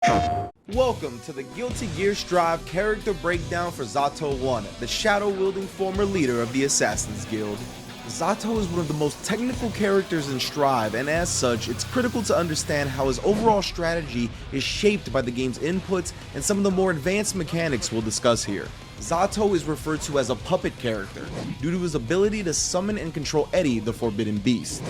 Welcome to the guiltygearstrive character breakdown for Zato-1, the shadow-wielding former leader of the Assassin's Guild. Zato is one of the most technical characters in Strive, and as such, it's critical to understand how his overall strategy is shaped by the game's inputs and some of the more advanced mechanics we'll discuss here. Zato is referred to as a puppet character, due to his ability to summon and control Eddie, the Forbidden Beast.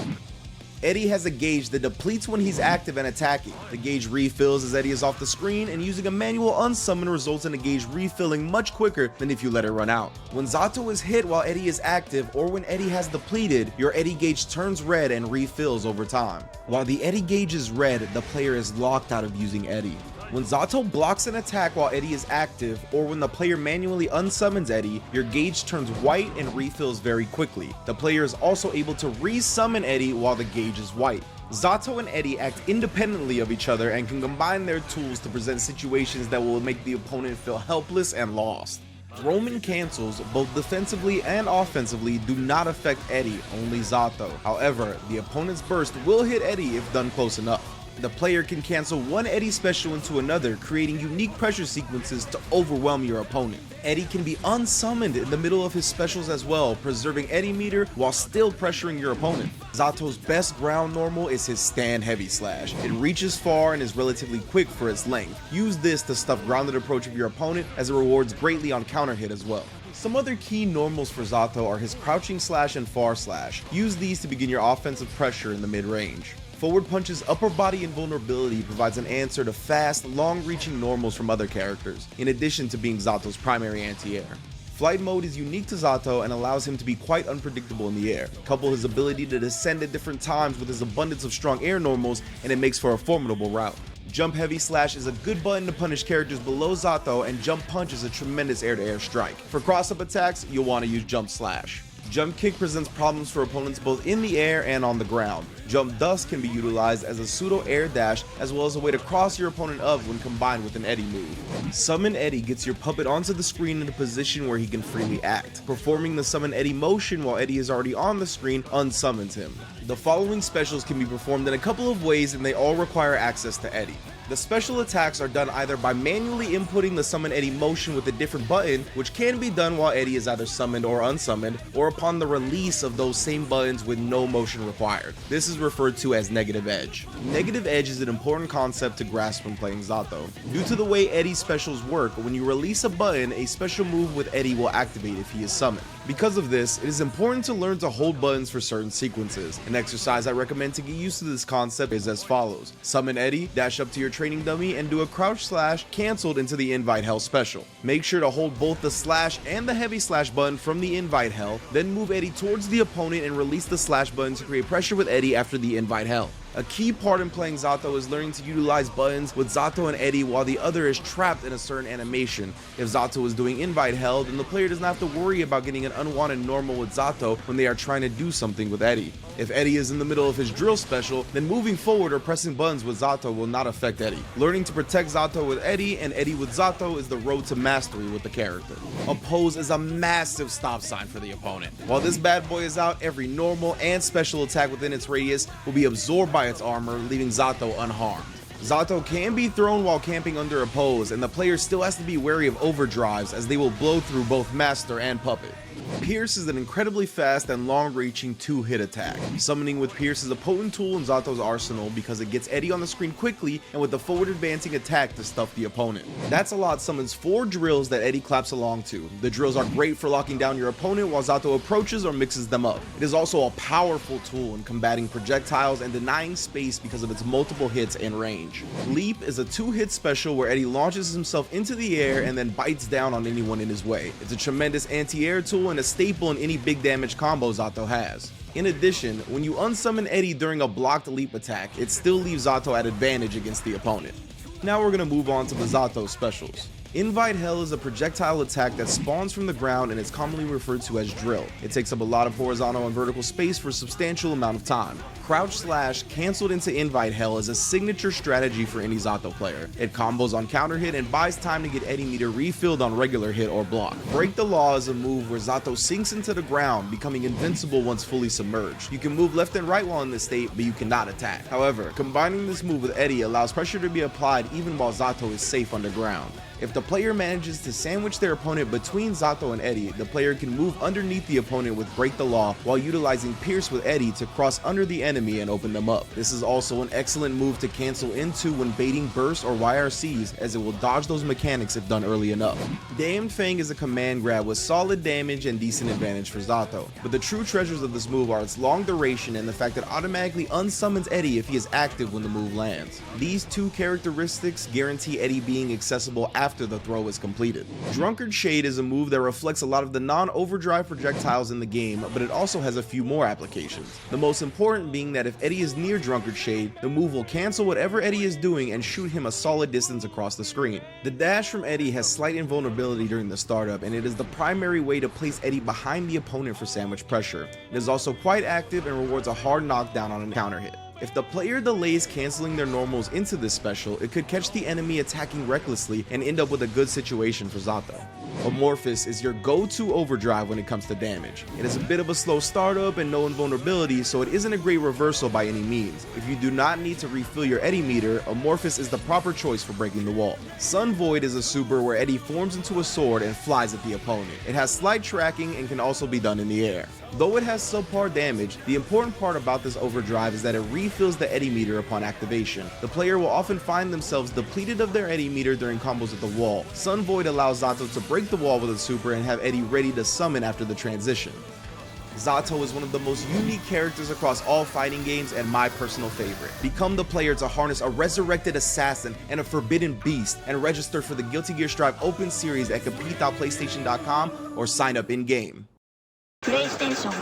Eddie has a gauge that depletes when he's active and attacking. The gauge refills as Eddie is off the screen, and using a manual unsummon results in a gauge refilling much quicker than if you let it run out. When Zato is hit while Eddie is active, or when Eddie has depleted, your Eddie gauge turns red and refills over time. While the Eddie gauge is red, the player is locked out of using Eddie. When Zato blocks an attack while Eddie is active, or when the player manually unsummons Eddie, your gauge turns white and refills very quickly. The player is also able to resummon Eddie while the gauge is white. Zato and Eddie act independently of each other and can combine their tools to present situations that will make the opponent feel helpless and lost. Roman cancels, both defensively and offensively, do not affect Eddie, only Zato. However, the opponent's burst will hit Eddie if done close enough. The player can cancel one Eddie special into another, creating unique pressure sequences to overwhelm your opponent. Eddie can be unsummoned in the middle of his specials as well, preserving Eddie meter while still pressuring your opponent. Zato's best ground normal is his stand heavy slash. It reaches far and is relatively quick for its length. Use this to stuff grounded approach of your opponent, as it rewards greatly on counter hit as well. Some other key normals for Zato are his crouching slash and far slash. Use these to begin your offensive pressure in the mid-range. Forward Punch's upper body invulnerability provides an answer to fast, long-reaching normals from other characters, in addition to being Zato's primary anti-air. Flight mode is unique to Zato and allows him to be quite unpredictable in the air. Couple his ability to descend at different times with his abundance of strong air normals, and it makes for a formidable route. Jump heavy slash is a good button to punish characters below Zato, and jump punch is a tremendous air-to-air strike. For cross-up attacks, you'll want to use jump slash. Jump kick presents problems for opponents both in the air and on the ground. Jump dust can be utilized as a pseudo air dash, as well as a way to cross your opponent up when combined with an Eddie move. Summon Eddie gets your puppet onto the screen in a position where he can freely act. Performing the summon Eddie motion while Eddie is already on the screen unsummons him. The following specials can be performed in a couple of ways, and they all require access to Eddie. The special attacks are done either by manually inputting the summon Eddie motion with a different button, which can be done while Eddie is either summoned or unsummoned, or upon the release of those same buttons with no motion required. This is referred to as negative edge. Negative edge is an important concept to grasp when playing Zato. Due to the way Eddie's specials work, when you release a button, a special move with Eddie will activate if he is summoned. Because of this, it is important to learn to hold buttons for certain sequences. An exercise I recommend to get used to this concept is as follows. Summon Eddie, dash up to your training dummy, and do a crouch slash canceled into the invite hell special. Make sure to hold both the slash and the heavy slash button from the invite hell, then move Eddie towards the opponent and release the slash button to create pressure with Eddie after the invite hell. A key part in playing Zato is learning to utilize buttons with Zato and Eddie while the other is trapped in a certain animation. If Zato is doing invite hell, then the player doesn't have to worry about getting an unwanted normal with Zato when they are trying to do something with Eddie. If Eddie is in the middle of his drill special, then moving forward or pressing buttons with Zato will not affect Eddie. Learning to protect Zato with Eddie and Eddie with Zato is the road to mastery with the character. Oppose is a massive stop sign for the opponent. While this bad boy is out, every normal and special attack within its radius will be absorbed by its armor, leaving Zato unharmed. Zato can be thrown while camping under oppose, and the player still has to be wary of overdrives, as they will blow through both master and puppet. Pierce is an incredibly fast and long-reaching two-hit attack. Summoning with Pierce is a potent tool in Zato's arsenal because it gets Eddie on the screen quickly and with a forward-advancing attack to stuff the opponent. That's a lot summons 4 drills that Eddie claps along to. The drills are great for locking down your opponent while Zato approaches or mixes them up. It is also a powerful tool in combating projectiles and denying space because of its multiple hits and range. Leap is a 2-hit special where Eddie launches himself into the air and then bites down on anyone in his way. It's a tremendous anti-air tool and a staple in any big damage combo Zato has. In addition, when you unsummon Eddie during a blocked leap attack, it still leaves Zato at advantage against the opponent. Now we're going to move on to the Zato specials. Invite Hell is a projectile attack that spawns from the ground and is commonly referred to as drill. It takes up a lot of horizontal and vertical space for a substantial amount of time. Crouch slash cancelled into Invite Hell is a signature strategy for any Zato player. It combos on counter hit and buys time to get Eddie meter refilled on regular hit or block. Break the Law is a move where Zato sinks into the ground, becoming invincible once fully submerged. You can move left and right while in this state, but you cannot attack. However, combining this move with Eddie allows pressure to be applied even while Zato is safe underground. If the player manages to sandwich their opponent between Zato and Eddie, the player can move underneath the opponent with Break the Law while utilizing Pierce with Eddie to cross under the enemy and open them up. This is also an excellent move to cancel into when baiting bursts or YRCs, as it will dodge those mechanics if done early enough. Damned Fang is a command grab with solid damage and decent advantage for Zato, but the true treasures of this move are its long duration and the fact that it automatically unsummons Eddie if he is active when the move lands. These two characteristics guarantee Eddie being accessible after the throw is completed. Drunkard Shade is a move that reflects a lot of the non-overdrive projectiles in the game, but it also has a few more applications. The most important being that if Eddie is near Drunkard Shade, the move will cancel whatever Eddie is doing and shoot him a solid distance across the screen. The dash from Eddie has slight invulnerability during the startup, and it is the primary way to place Eddie behind the opponent for sandwich pressure. It is also quite active and rewards a hard knockdown on a counter hit. If the player delays canceling their normals into this special, it could catch the enemy attacking recklessly and end up with a good situation for Zato. Amorphous is your go-to overdrive when it comes to damage. It is a bit of a slow startup and no invulnerability, so it isn't a great reversal by any means. If you do not need to refill your Eddie meter, Amorphous is the proper choice for breaking the wall. Sun Void is a super where Eddie forms into a sword and flies at the opponent. It has slight tracking and can also be done in the air. Though it has subpar damage, the important part about this overdrive is that it refills the Eddie meter upon activation. The player will often find themselves depleted of their Eddie meter during combos at the wall. Sun Void allows Zato to break the wall with a super and have Eddie ready to summon after the transition. Zato is one of the most unique characters across all fighting games and my personal favorite. Become the player to harness a resurrected assassin and a forbidden beast, and register for the Guilty Gear Strive Open Series at compete.playstation.com or sign up in-game. PlayStation